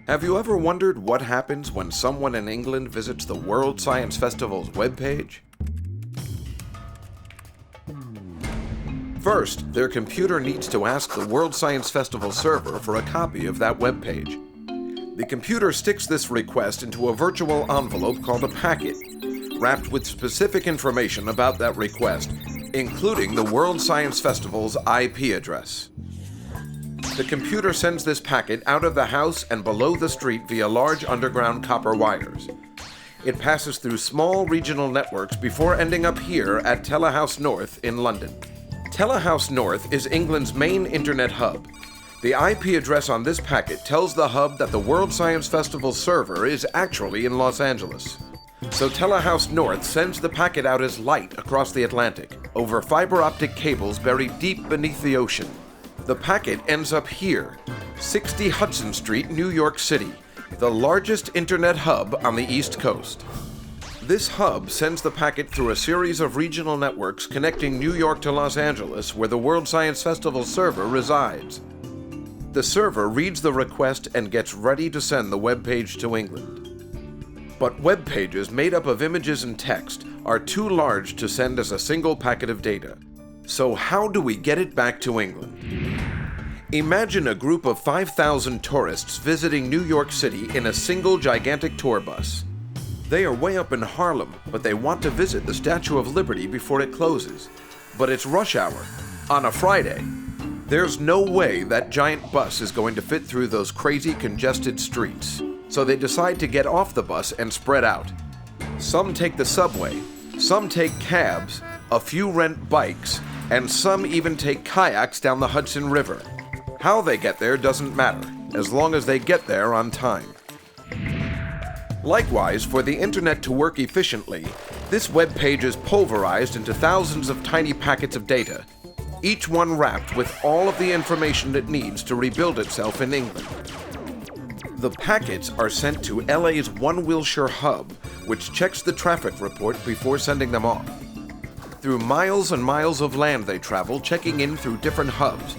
Have you ever wondered what happens when someone in England visits the World Science Festival's webpage? First, their computer needs to ask the World Science Festival server for a copy of that webpage. The computer sticks this request into a virtual envelope called a packet, wrapped with specific information about that request, including the World Science Festival's IP address. The computer sends this packet out of the house and below the street via large underground copper wires. It passes through small regional networks before ending up here at Telehouse North in London. Telehouse North is England's main internet hub. The IP address on this packet tells the hub that the World Science Festival server is actually in Los Angeles. So Telehouse North sends the packet out as light across the Atlantic, over fiber optic cables buried deep beneath the ocean. The packet ends up here, 60 Hudson Street, New York City, the largest internet hub on the East Coast. This hub sends the packet through a series of regional networks connecting New York to Los Angeles, where the World Science Festival server resides. The server reads the request and gets ready to send the web page to England. But web pages made up of images and text are too large to send as a single packet of data. So how do we get it back to England? Imagine a group of 5,000 tourists visiting New York City in a single gigantic tour bus. They are way up in Harlem, but they want to visit the Statue of Liberty before it closes. But it's rush hour, on a Friday. There's no way that giant bus is going to fit through those crazy congested streets. So they decide to get off the bus and spread out. Some take the subway, some take cabs, a few rent bikes, and some even take kayaks down the Hudson River. How they get there doesn't matter, as long as they get there on time. Likewise, for the internet to work efficiently, this web page is pulverized into thousands of tiny packets of data, each one wrapped with all of the information it needs to rebuild itself in England. The packets are sent to LA's One Wilshire hub, which checks the traffic report before sending them off. Through miles and miles of land they travel, checking in through different hubs.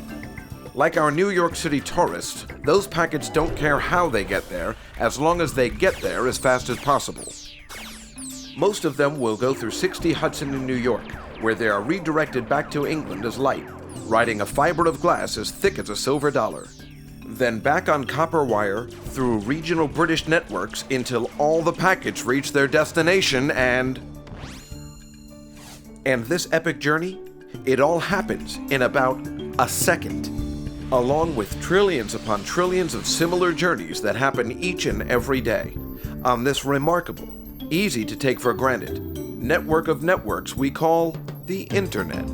Like our New York City tourists, those packets don't care how they get there, as long as they get there as fast as possible. Most of them will go through 60 Hudson in New York, where they are redirected back to England as light, riding a fiber of glass as thick as a silver dollar. Then back on copper wire, through regional British networks, until all the packets reach their destination and this epic journey, it all happens in about a second, along with trillions upon trillions of similar journeys that happen each and every day on this remarkable, easy to take for granted network of networks we call the Internet.